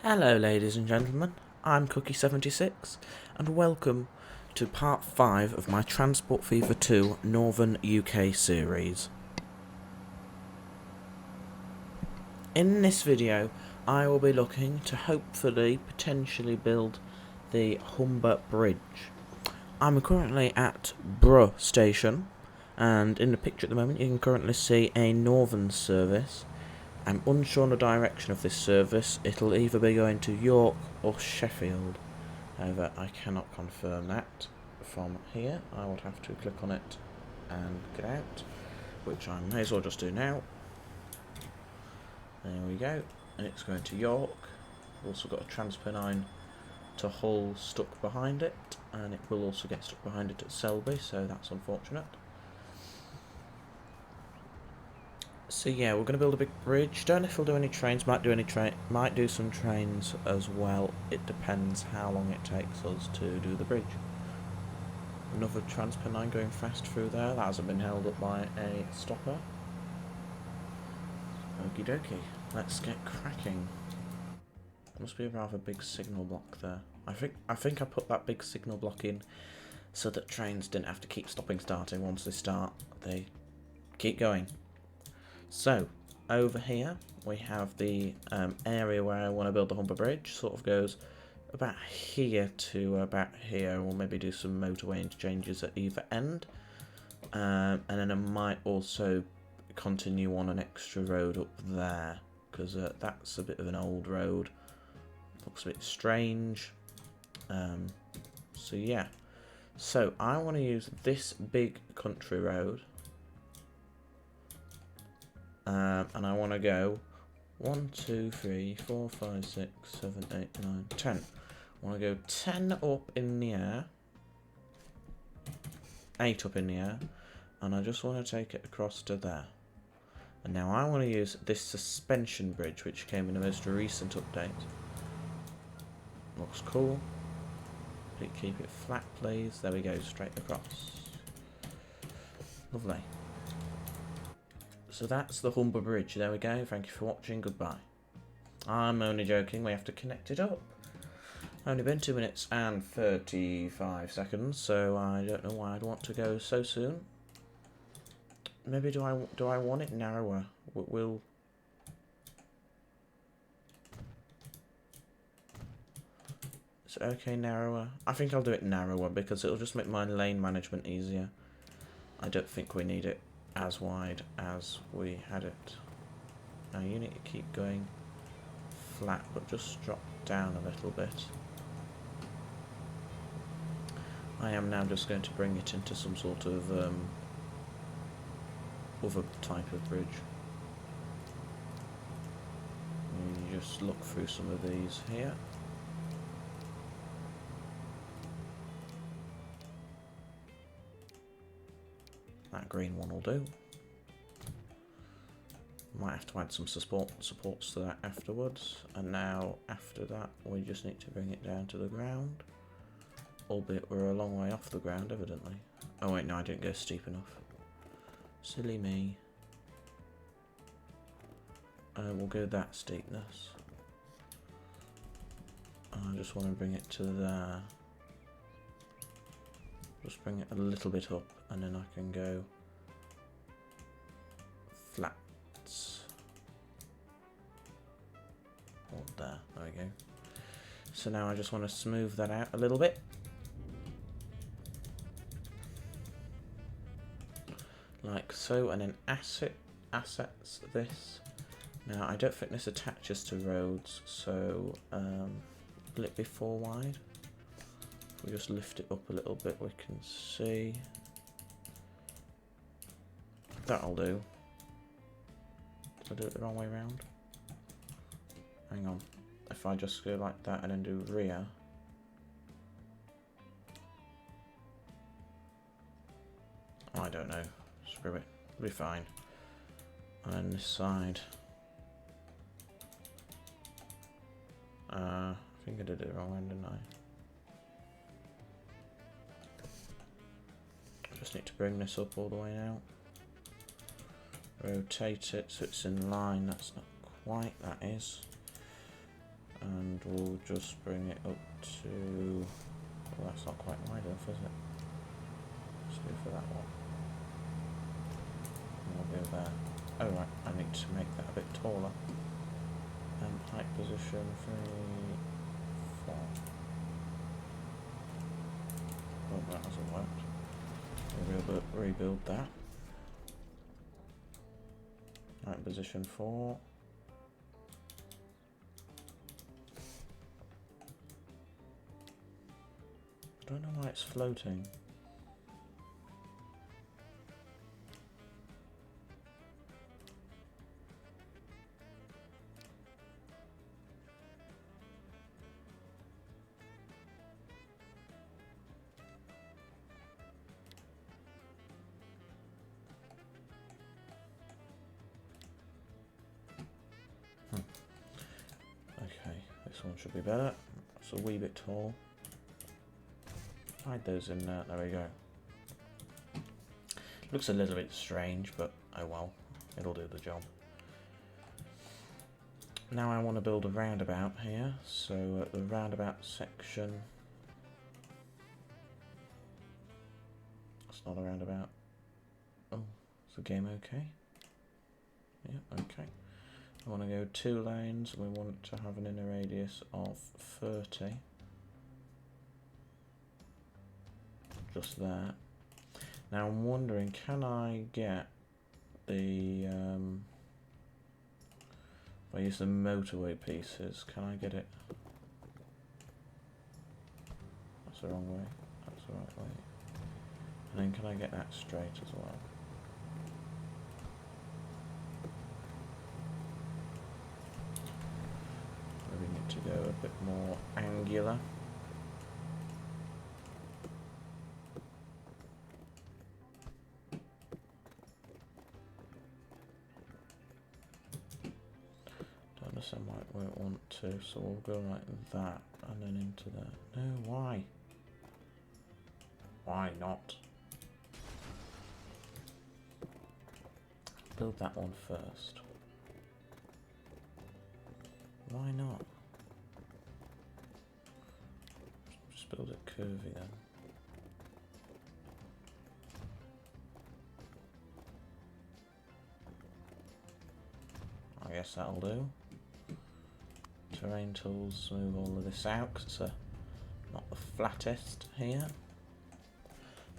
Hello ladies and gentlemen, I'm Cookie76 and welcome to part 5 of my Transport Fever 2 Northern UK series. In this video I will be looking to hopefully potentially build the Humber Bridge. I'm currently at Brough Station and in the picture at the moment you can currently see a northern service. I'm unsure on the direction of this service. It'll either be going to York or Sheffield. However, I cannot confirm that from here. I would have to click on it and get out, which I may as well just do now. There we go. And it's going to York. We've also got a Transpennine to Hull stuck behind it, and it will also get stuck behind it at Selby, so that's unfortunate. So yeah, we're going to build a big bridge. Don't know if we'll do any trains. Might do some trains as well. It depends how long it takes us to do the bridge. Another Transpennine going fast through there. That hasn't been held up by a stopper. Okie dokie. Let's get cracking. Must be a rather big signal block there. I think I put that big signal block in so that trains didn't have to keep stopping starting. Once they start, they keep going. So, over here we have the area where I want to build the Humber Bridge. Sort of goes about here to about here. We'll maybe do some motorway interchanges at either end. And then I might also continue on an extra road up there, because that's a bit of an old road. Looks a bit strange. So yeah. So, I want to use this big country road. And I want to go 1, 2, 3, 4, 5, 6, 7, 8, 9, 10. I want to go 10 up in the air, 8 up in the air, and I just want to take it across to there. And now I want to use this suspension bridge, which came in the most recent update. Looks cool. Keep it flat, please. There we go, straight across. Lovely. So that's the Humber Bridge. There we go. Thank you for watching. Goodbye. I'm only joking. We have to connect it up. Only been 2 minutes and 35 seconds, so I don't know why I'd want to go so soon. Maybe do I want it narrower? Is it okay narrower? I think I'll do it narrower because it'll just make my lane management easier. I don't think we need it as wide as we had it. Now you need to keep going flat, but just drop down a little bit. I am now just going to bring it into some sort of other type of bridge. You just look through some of these here. That green one will do. Might have to add some supports to that afterwards. And now, after that, we just need to bring it down to the ground. Albeit we're a long way off the ground, evidently. Oh wait, no, I didn't go steep enough. Silly me. We'll go that steepness. I just want to bring it to there. Just bring it a little bit up, and then I can go flats. Oh, there we go. So now I just want to smooth that out a little bit. Like so, and then assets this. Now I don't think this attaches to roads, so will it be 4 wide? If we just lift it up a little bit, we can see. That'll do. Did I do it the wrong way around? Hang on. If I just go like that and then do rear. I don't know. Screw it. It'll be fine. And then this side. I think I did it the wrong way, didn't I? Just need to bring this up all the way out. Rotate it so it's in line. That's not quite, that is. and we'll just bring it up to... Well, that's not quite wide enough, is it? Let's go for that one. And we'll go there. Oh right, I need to make that a bit taller. Height position 3, 4. Oh, that hasn't worked. We'll rebuild that. Height position 4. I don't know why it's floating. Okay, this one should be better. It's a wee bit tall. Hide those in there. There we go. Looks a little bit strange, but oh well, it'll do the job. Now I want to build a roundabout here, so at the roundabout section... It's not a roundabout. Oh, is the game okay? Yeah, okay. I want to go 2 lanes, we want to have an inner radius of 30. Just there. Now I'm wondering, can I get the... if I use the motorway pieces, can I get it? That's the wrong way. That's the right way. And then can I get that straight as well? We need to go a bit more angular. Don't understand why it won't want to, so we'll go like that and then into there. No, why? Why not? Build that one first. Why not? Just build it curvy then. I guess that'll do. Terrain tools, move all of this out because it's not the flattest here.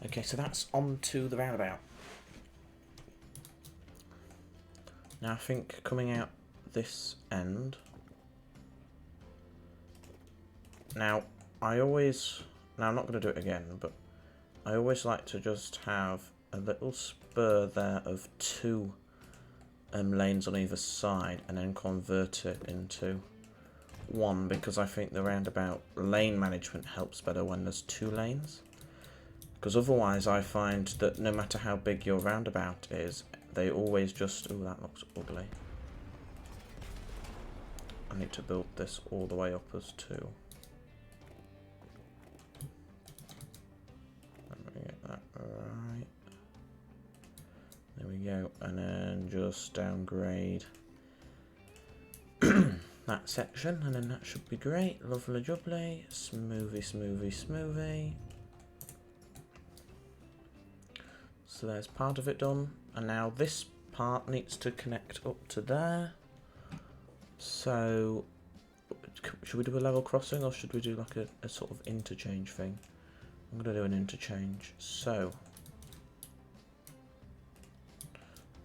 Okay, so that's onto the roundabout. Now I think coming out this end. Now I'm not going to do it again, but I always like to just have a little spur there of 2 lanes on either side and then convert it into 1, because I think the roundabout lane management helps better when there's 2 lanes. Because otherwise I find that no matter how big your roundabout is, they always just... Oh, that looks ugly. I need to build this all the way up as 2. Let me get that right. There we go. And then just downgrade that section, and then that should be great. Lovely jubbly. Smoothie, smoothie, smoothie. So there's part of it done, and now this part needs to connect up to there. So should we do a level crossing, or should we do like a sort of interchange thing? I'm going to do an interchange. So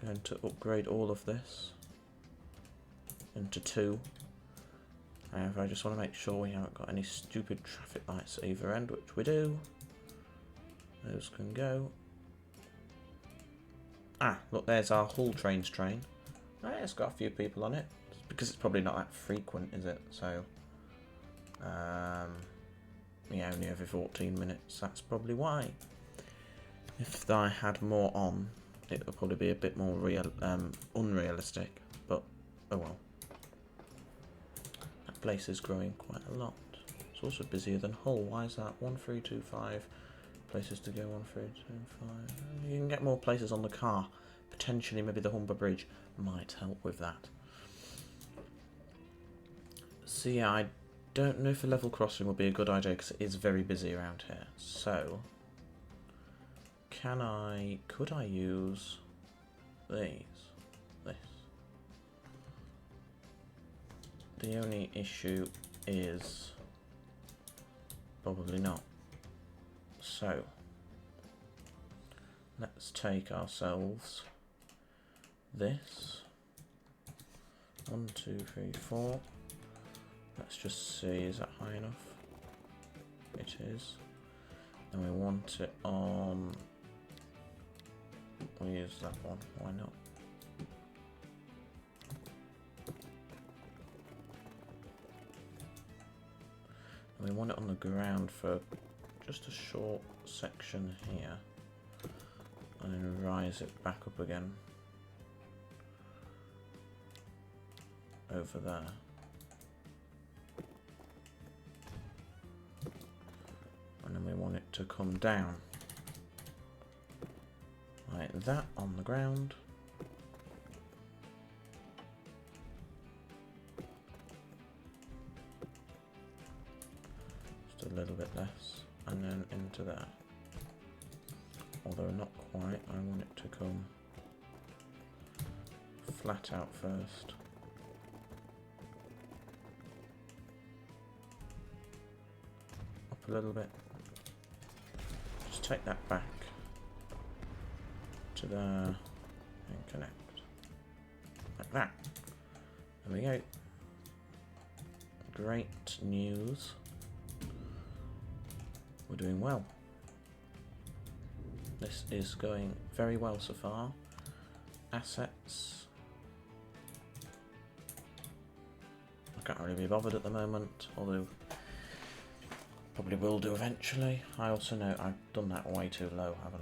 I'm going to upgrade all of this into 2. However, I just want to make sure we haven't got any stupid traffic lights at either end, which we do. Those can go. Ah, look, there's our Hull trains train. Oh, yeah, it's got a few people on it. It's because it's probably not that frequent, is it? So, yeah, only every 14 minutes. That's probably why. If I had more on, it would probably be a bit more unrealistic. But, oh well. That place is growing quite a lot. It's also busier than Hull. Why is that? 1325. Places to go, 1325. You can get more places on the car. Potentially, maybe the Humber Bridge might help with that. So yeah, I don't know if a level crossing would be a good idea because it is very busy around here. So, could I use these? This. The only issue is probably not. So, let's take ourselves this. 1, 2, 3, 4. Let's just see, is that high enough? It is. And we want it on... We'll use that one, why not? And we want it on the ground for just a short section here. And then rise it back up again. Over there. And then we want it to come down like that on the ground. Just a little bit less, and then into there. Although not quite, I want it to come flat out first. Up a little bit. Just take that back to there and connect. Like that. There we go. Great news. We're doing well. This is going very well so far. Assets. I can't really be bothered at the moment, although probably will do eventually. I also know I've done that way too low, haven't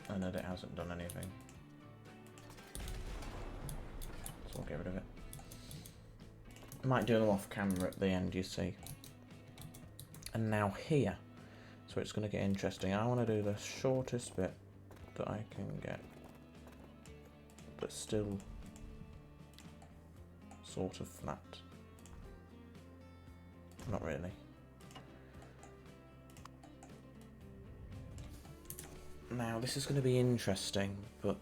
I? I know that it hasn't done anything. So we'll get rid of it. I might do them off camera at the end, you see. And now here. So it's going to get interesting. I want to do the shortest bit that I can get. But still sort of flat. Not really. Now this is going to be interesting, but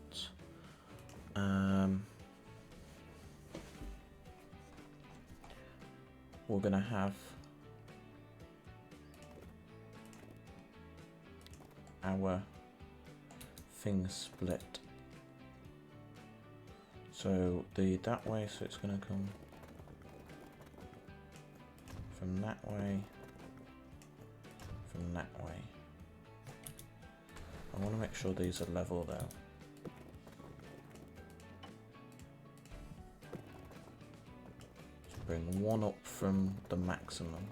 we're going to have our thing split. So that way, so it's going to come from that way, from that way. I want to make sure these are level though. Just bring one up from the maximum.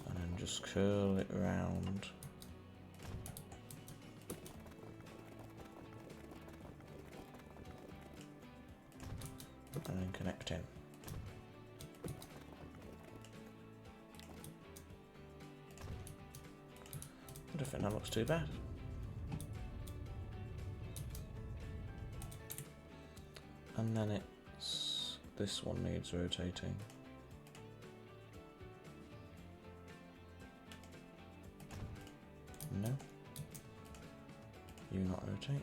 And then just curl it round. And then connect in. I don't think that looks too bad. And then this one needs rotating. No. You not rotate.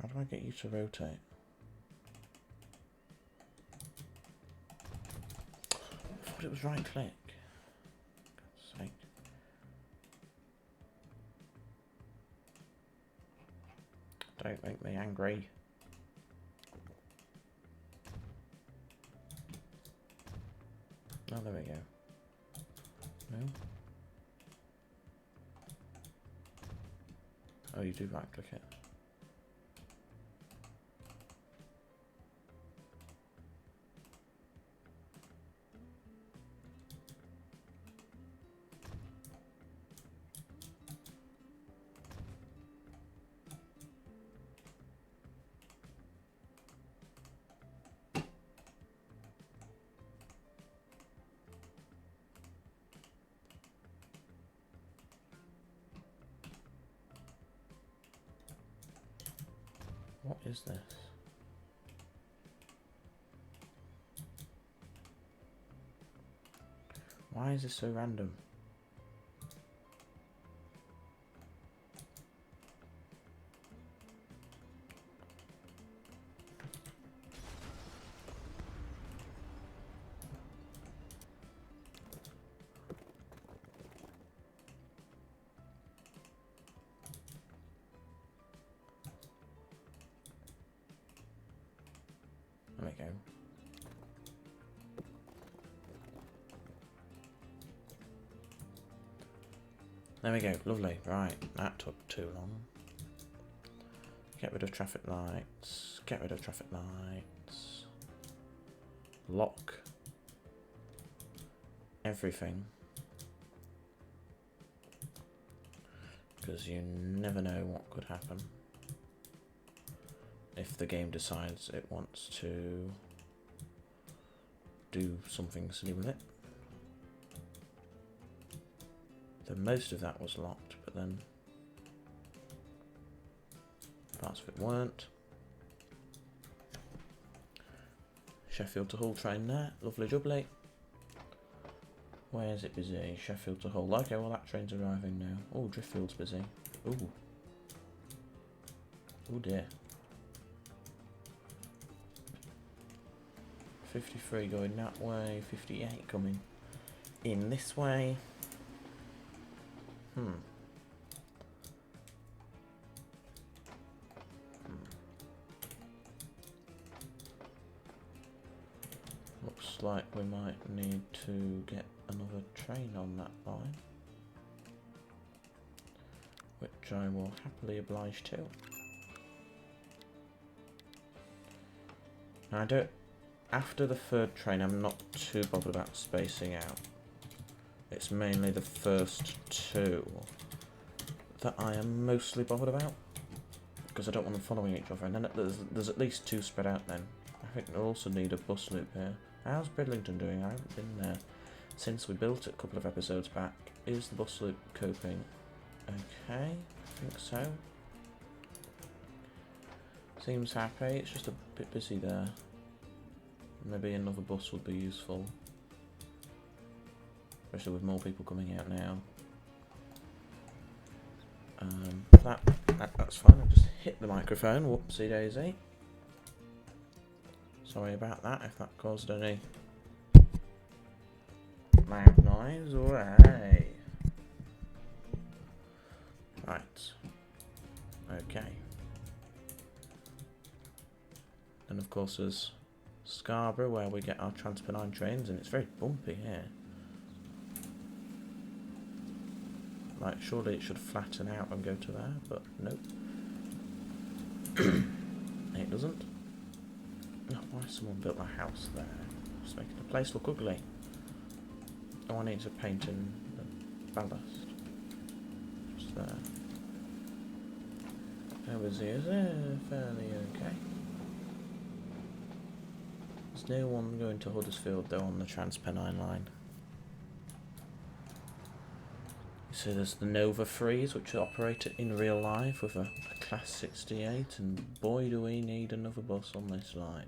How do I get you to rotate? I thought it was right click. God's sake. Don't make me angry. Oh, there we go. No? Oh, you do right click it. What is this? Why is this so random? There we go. There we go, lovely. Right, that took too long. Get rid of traffic lights. Get rid of traffic lights. Lock everything. Because you never know what could happen if the game decides it wants to do something silly with it. Then most of that was locked, but then parts of it weren't. Sheffield to Hull train there, lovely jubbly. Where is it busy? Sheffield to Hull. Okay, well that train's arriving now. Oh, Driftfield's busy. Ooh. Oh dear. 53 going that way, 58 coming in this way. Looks like we might need to get another train on that line, which I will happily oblige to. Now I don't, after the third train I'm not too bothered about spacing out. It's mainly the first two that I am mostly bothered about, because I don't want them following each other, and then there's at least two spread out then. I think we'll also need a bus loop here. How's Bridlington doing? I haven't been there since we built it a couple of episodes back. Is the bus loop coping? Okay, I think so. Seems happy, it's just a bit busy there. Maybe another bus would be useful. Especially with more people coming out now. That's fine, I just hit the microphone, whoopsie daisy. Sorry about that, if that caused any loud noise. Alright. Right. Okay. And of course there's Scarborough, where we get our Transpennine trains, and it's very bumpy here. Like, surely it should flatten out and go to there, but nope. It doesn't. Oh, why someone built a house there? Just making the place look ugly. Oh, I need to paint in the ballast. Just there. How busy is it? Fairly okay. There's no one going to Huddersfield though on the Transpennine line. So there's the Nova Freeze, which operate in real life with a Class 68, and boy do we need another bus on this line.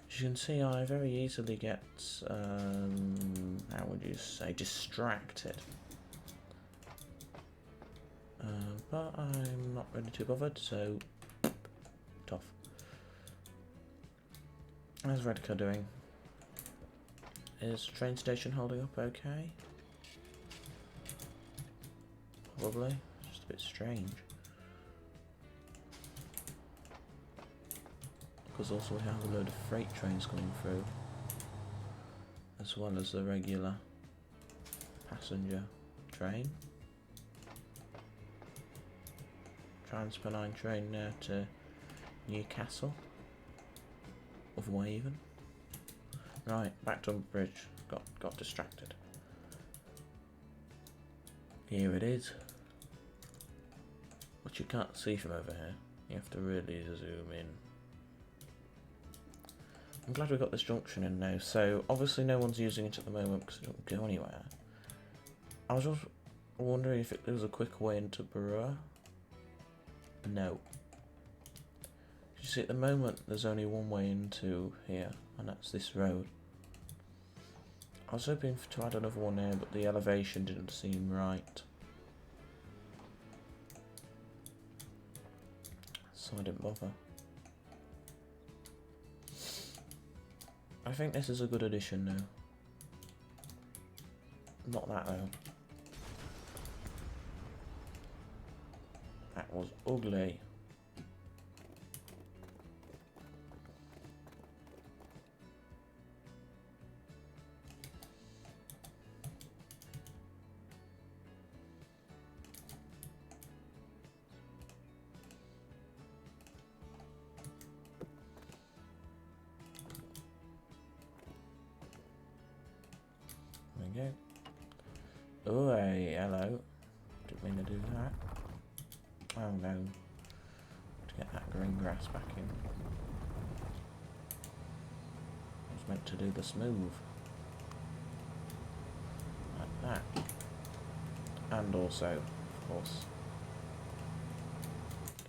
As you can see, I very easily get, how would you say, distracted. But I'm not really too bothered, so tough. How's Redcar doing? Is the train station holding up okay? Probably. It's just a bit strange. Because also we have a load of freight trains coming through, as well as the regular passenger train. Transpennine train now to Newcastle of Waven. Right, back to Humber Bridge. Got distracted. Here it is. Which you can't see from over here. You have to really zoom in. I'm glad we got this junction in now. So obviously no one's using it at the moment because it don't go anywhere. I was just I'm wondering if there was a quick way into Borough. No. You see, at the moment, there's only one way into here, and that's this road. I was hoping to add another one here, but the elevation didn't seem right. So I didn't bother. I think this is a good addition now. Not that though. That was ugly. There we go. Oh, hey, hello. Didn't mean to do that. Oh no. To get that green grass back in. I was meant to do the smooth. Like that. And also, of course,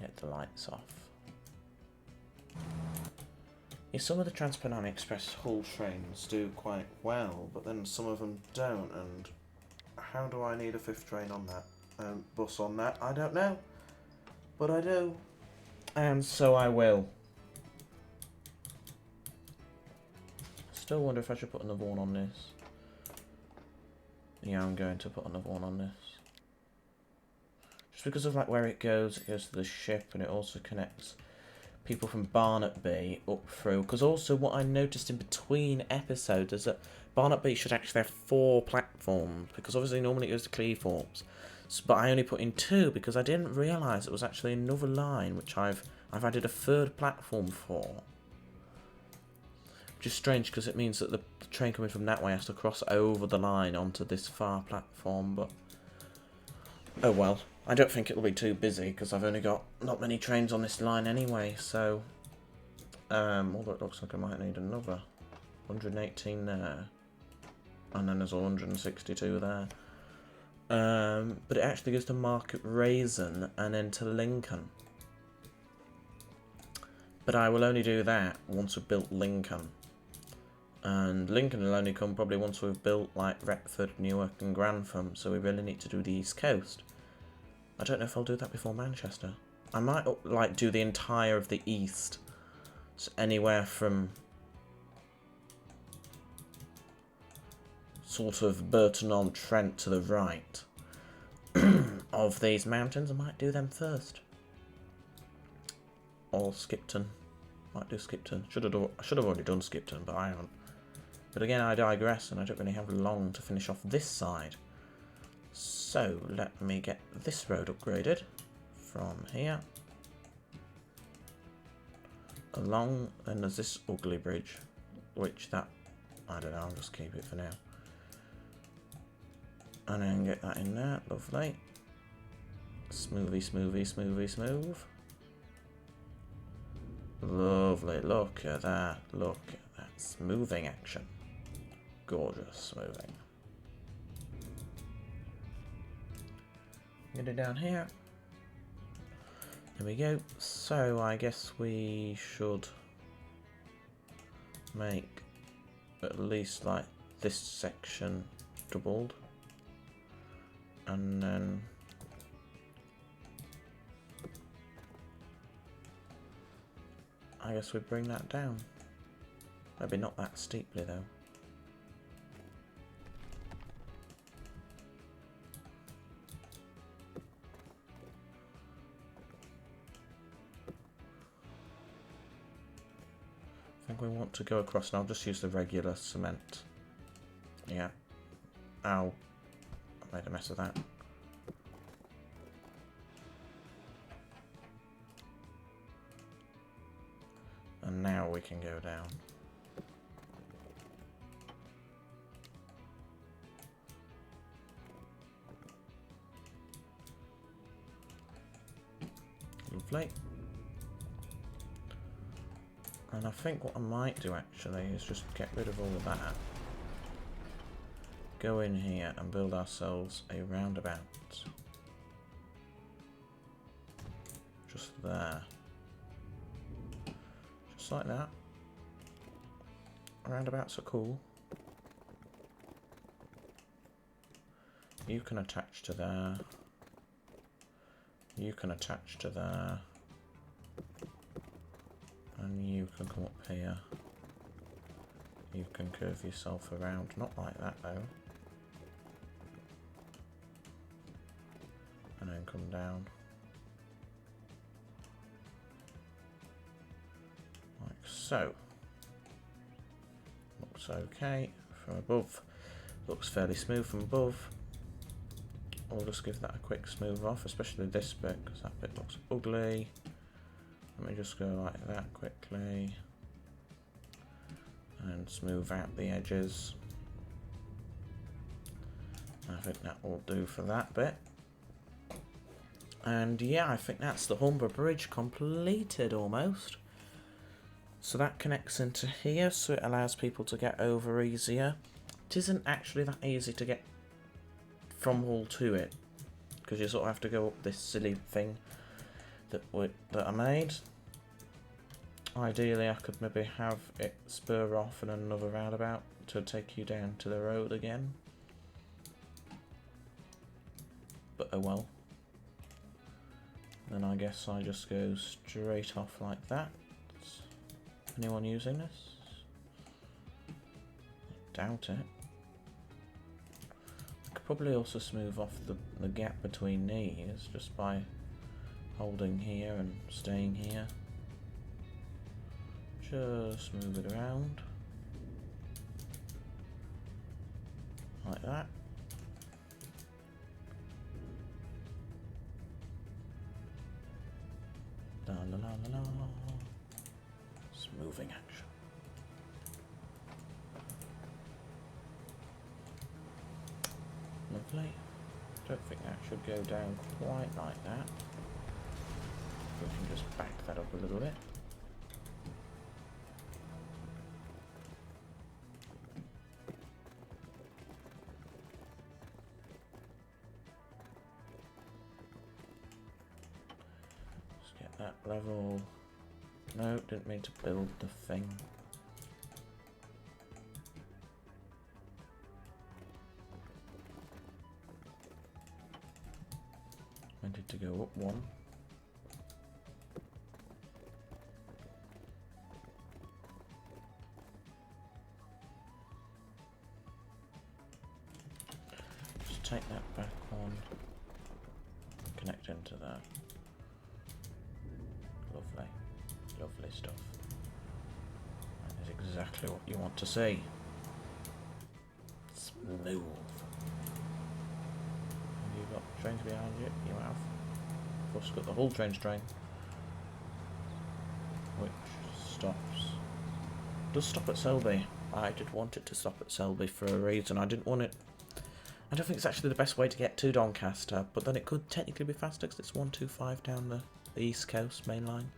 get the lights off. Yeah, some of the Trans-Pennine Express Hull trains do quite well, but then some of them don't, and how do I need a fifth train on that? Bus on that? I don't know. But I do. And so I will. Still wonder if I should put another one on this. Yeah, I'm going to put another one on this. Just because of like where it goes to the ship, and it also connects people from Barnetby up through. Because also what I noticed in between episodes is that Barnetby should actually have 4 platforms, because obviously normally it goes to Cleethorpes. But I only put in 2 because I didn't realise it was actually another line which I've added a 3rd platform for. Which is strange because it means that the train coming from that way has to cross over the line onto this far platform, but oh well. I don't think it'll be too busy because I've only got not many trains on this line anyway, so although it looks like I might need another 118 there, and then there's 162 there. But it actually goes to Market Raisin and then to Lincoln. But I will only do that once we've built Lincoln. And Lincoln will only come probably once we've built like Retford, Newark and Grantham, so we really need to do the East Coast. I don't know if I'll do that before Manchester. I might like do the entire of the East. So anywhere from sort of Burton-on-Trent to the right of these mountains. I might do them first. Or Skipton. Might do Skipton. I should have already done Skipton, but I haven't. But again, I digress, and I don't really have long to finish off this side. So let me get this road upgraded from here along. Then there's this ugly bridge, which I don't know. I'll just keep it for now. And then get that in there. Lovely. Smoothie, smoothie, smoothie, smooth. Lovely. Look at that. Look at that smoothing action. Gorgeous smoothing. Get it down here. There we go. So I guess we should make at least like this section doubled. And then I guess we bring that down. Maybe not that steeply though. I think we want to go across, and I'll just use the regular cement. Yeah. Ow. I made a mess of that. And now we can go down. Lovely. And I think what I might do actually is just get rid of all of that. go in here and build ourselves a roundabout. Just there. Just like that. Roundabouts are cool. You can attach to there. You can attach to there. And you can come up here. You can curve yourself around. Not like that though. And then come down. Like so. Looks okay from above. Looks fairly smooth from above. I'll just give that a quick smooth off, especially this bit, because that bit looks ugly. Let me just go like that quickly. And smooth out the edges. I think that will do for that bit. And yeah, I think that's the Humber Bridge completed almost. So that connects into here, so it allows people to get over easier. It isn't actually that easy to get from Hull to it, because you sort of have to go up this silly thing that I made. Ideally, I could maybe have it spur off in another roundabout to take you down to the road again. But oh well. Then I guess I just go straight off like that. Anyone using this? I doubt it. I could probably also smooth off the gap between these just by holding here and staying here. Just move it around. Like that. La la la la la. Smoothing action. Lovely. Don't think that should go down quite like that. We can just back that up a little bit. Just get that level. No, didn't mean to build the thing. Wanted to go up one. Just take that back on. Connect into that. Lovely. Lovely stuff. That is exactly what you want to see. Smooth. Have you got trains behind you? You have. Of course, got the whole train string, which stops. Does stop at Selby. I did want it to stop at Selby for a reason. I didn't want it. I don't think it's actually the best way to get to Doncaster, but then it could technically be faster because it's 125 down the East Coast main line.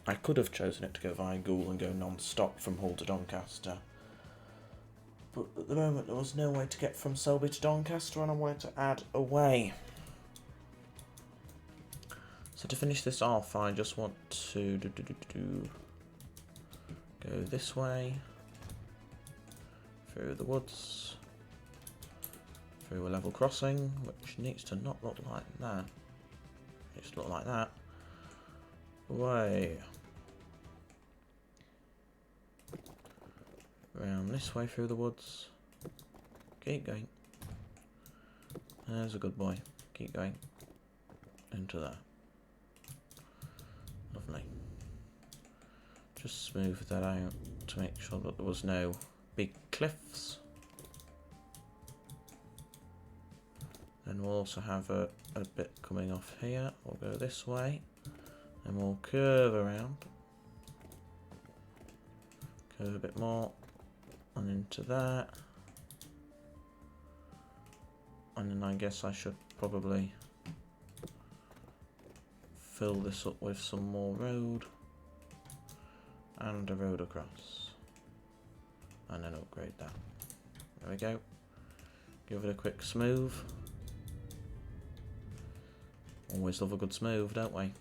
I could have chosen it to go via Goole and go non-stop from Hull to Doncaster. But at the moment there was no way to get from Selby to Doncaster and I wanted to add a way. So to finish this off I just want to go this way, through the woods, through a level crossing, which needs to not look like that. It needs to look like that. Way. Around this way through the woods. Keep going. There's a good boy. Keep going. Into there. Lovely. Just smooth that out to make sure that there was no big cliffs. Then we'll also have a bit coming off here. We'll go this way. And we'll curve around. Curve a bit more. And into that. And then I guess I should probably fill this up with some more road. And a road across. And then upgrade that. There we go. Give it a quick smooth. Always love a good smooth, don't we?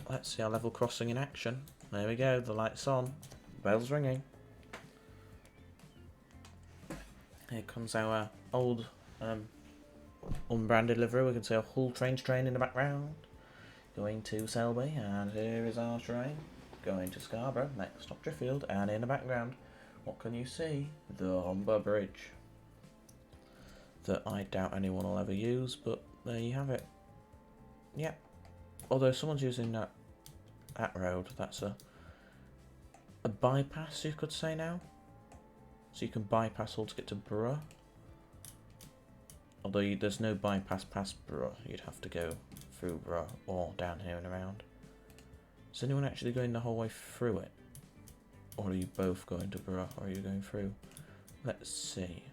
Let's see our level crossing in action. There we go, the light's on. Bell's ringing. Here comes our old unbranded livery. We can see a Hull train in the background. Going to Selby, and here is our train. Going to Scarborough, next stop Driffield, and in the background, what can you see? The Humber Bridge. That I doubt anyone will ever use, but there you have it. Yep. Although someone's using that road, that's a bypass, you could say now. So you can bypass Hull to get to Borough. Although there's no bypass past Borough, you'd have to go through Borough or down here and around. Is anyone actually going the whole way through it? Or are you both going to Borough, or are you going through? Let's see.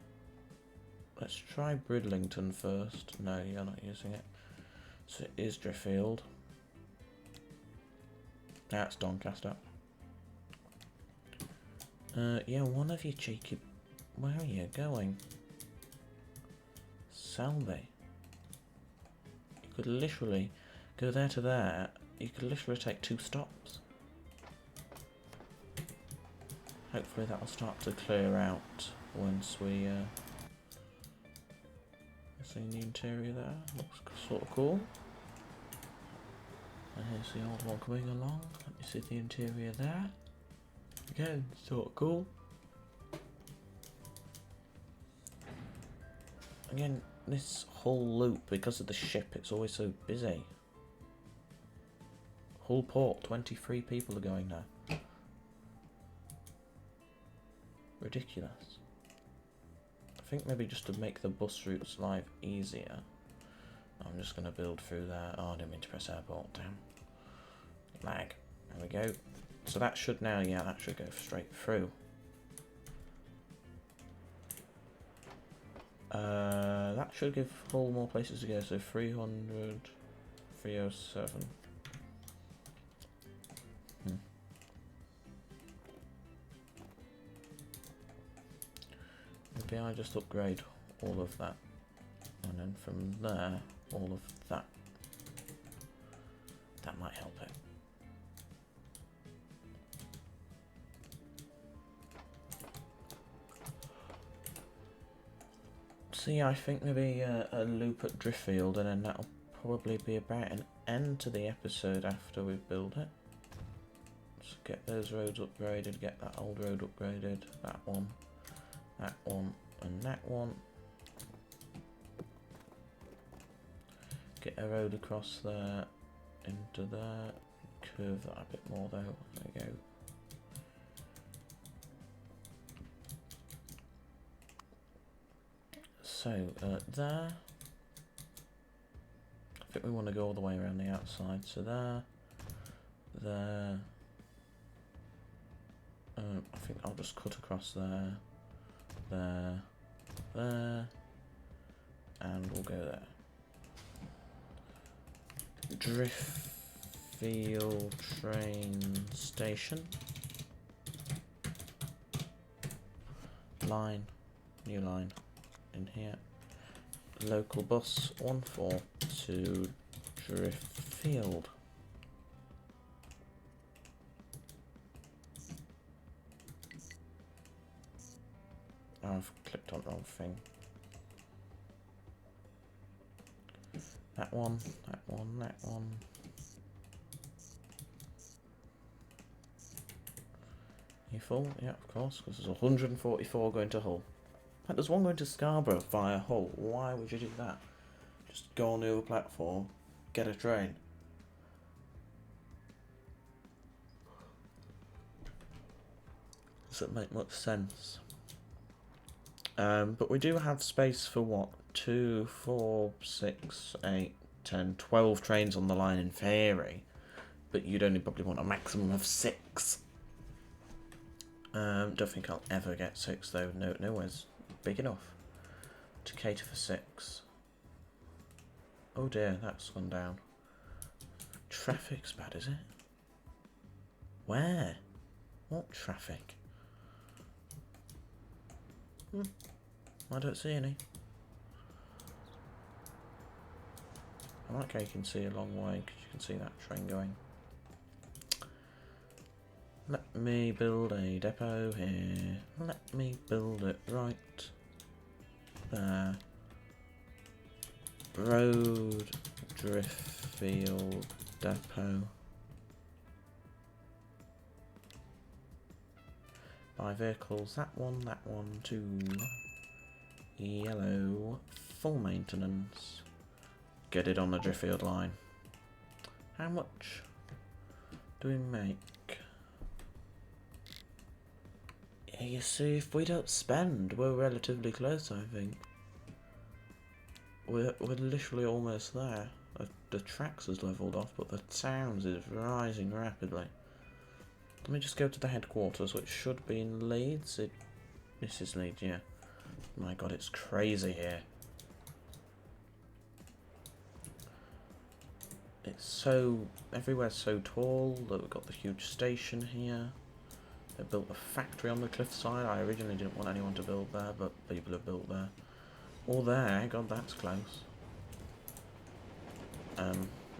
Let's try Bridlington first. No, you're not using it. So it is Driffield. That's Doncaster. Yeah, one of you cheeky... Where are you going? Selby. You could literally go there to there. You could literally take 2 stops. Hopefully that will start to clear out once we see the interior there. Looks sort of cool. And here's the old one coming along. Let me see the interior there. Again, sort of cool. Again, this whole loop, because of the ship, it's always so busy. Hull Port, 23 people are going there. Ridiculous. I think maybe just to make the bus routes live easier, I'm just going to build through there. Oh, I didn't mean to press airport, damn. Lag. There we go. So that should now, yeah, that should go straight through. That should give Hull more places to go, so 300, 307. Maybe I just upgrade all of that, and then from there, all of that. That might help it. See, I think maybe a loop at Driffield, and then that'll probably be about an end to the episode after we build it. So get those roads upgraded, get that old road upgraded, that one, and that one. Get a road across there, into there, curve that a bit more though, there we go. So, there. I think we want to go all the way around the outside. So there. I think I'll just cut across there, and we'll go there. Driffield train station. Line, new line. In here, local bus 14 to Driffield. I've clicked on the wrong thing. That one, that one, that one. You full? Yeah, of course, because there's 144 going to Hull. Like, there's one going to Scarborough via Hull. Why would you do that? Just go on the other platform, get a train. Doesn't make much sense. But we do have space for what? 2, 4, 6, 8, 10, 12 trains on the line in theory. But you'd only probably want a maximum of 6. Don't think I'll ever get 6 though. No, nowhere's big enough to cater for 6. Oh dear, that's gone down. Traffic's bad, is it? Where? What traffic? I don't see any. I like how you can see a long way, because you can see that train going. Let me build a depot here. Let me build it right there. Road, Driftfield, depot. Buy vehicles, that one, two. Yellow, full maintenance. Get it on the Driftfield line. How much do we make? Yeah, you see, if we don't spend, we're relatively close, I think. We're literally almost there. The tracks has levelled off, but the towns is rising rapidly. Let me just go to the headquarters, which should be in Leeds. This is Leeds, yeah. My god, it's crazy here. It's so... everywhere's so tall that we've got the huge station here. They built a factory on the cliffside. I originally didn't want anyone to build there, but people have built there. All there, god, that's close.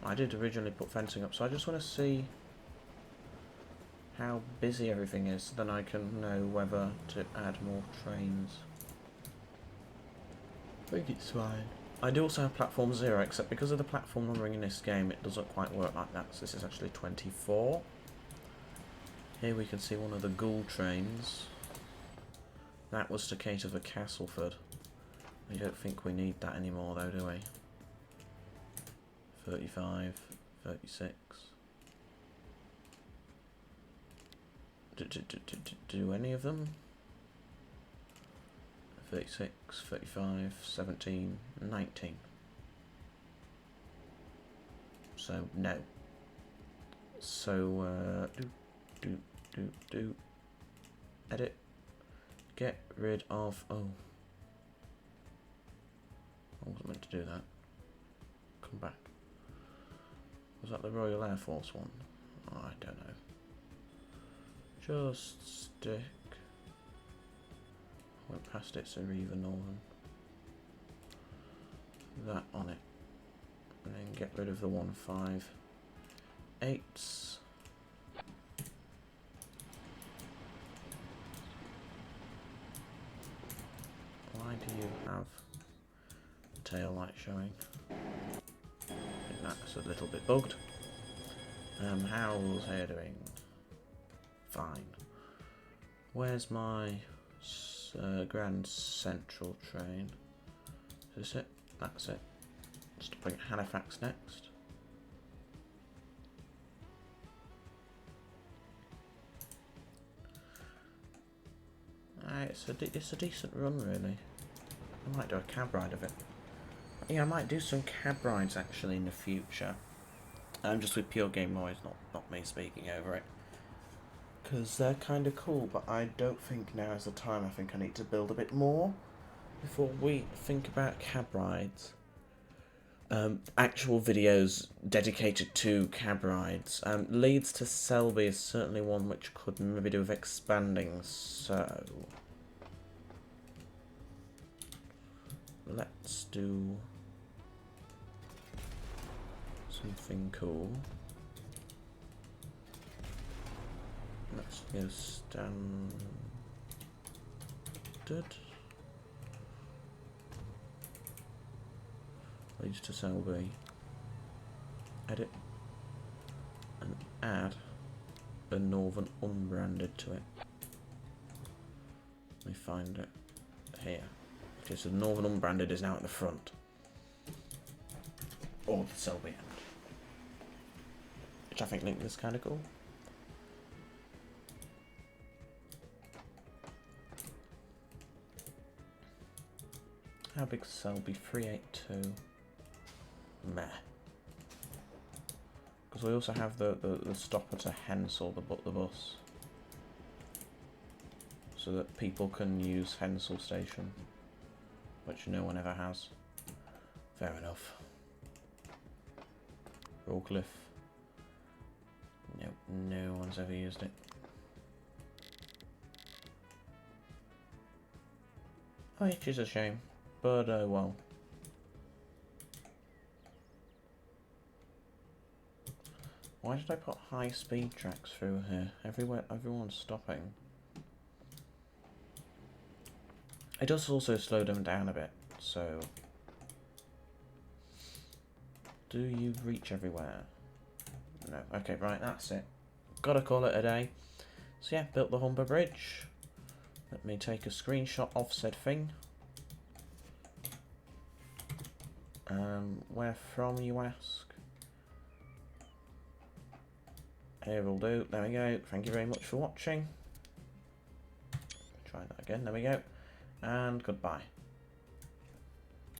I did originally put fencing up, so I just want to see how busy everything is, then I can know whether to add more trains. I think it's fine. I do also have platform 0, except because of the platform numbering in this game, it doesn't quite work like that, so this is actually 24. Here we can see one of the ghoul trains. That was to cater for Castleford. I don't think we need that anymore though, do we? 35, 36. Do any of them? 36, 35, 17, 19. So, no. So, edit. Get rid of, oh. I wasn't meant to do that. Come back. Was that the Royal Air Force one? Oh, I don't know. Just stick. Went past it, so Riva Northern. That on it. And then get rid of the 158s. Why do you have the tail light showing? I think that's a little bit bugged. How's hair doing? Fine. Where's my Grand Central train? Is this it? That's it. Stopping at Halifax next. It's a decent run, really. I might do a cab ride of it. Yeah, I might do some cab rides actually in the future. Just with pure game noise, not me speaking over it. Because they're kind of cool, but I don't think now is the time. I think I need to build a bit more before we think about cab rides. Actual videos dedicated to cab rides. Leeds to Selby is certainly one which could maybe do with expanding, so let's do something cool. Let's go standard. Leads to Selby. Edit and add the Northern unbranded to it. Let me find it here. Okay, so the Northern unbranded is now at the front. Or the Selby end. Which I think is kind of cool. How big's Selby? 382. Meh. Because we also have the stopper to Hensel, the bus. So that people can use Hensel Station. Which no one ever has. Fair enough. Rawcliffe. Nope, no one's ever used it. Which is a shame, but well. Why did I put high speed tracks through here? Everyone's stopping. It does also slow them down a bit, so... Do you reach everywhere? No. Okay, right, that's it. Gotta call it a day. So yeah, built the Humber Bridge. Let me take a screenshot of said thing. Where from, you ask? Here will do. There we go. Thank you very much for watching. Try that again. There we go. And goodbye.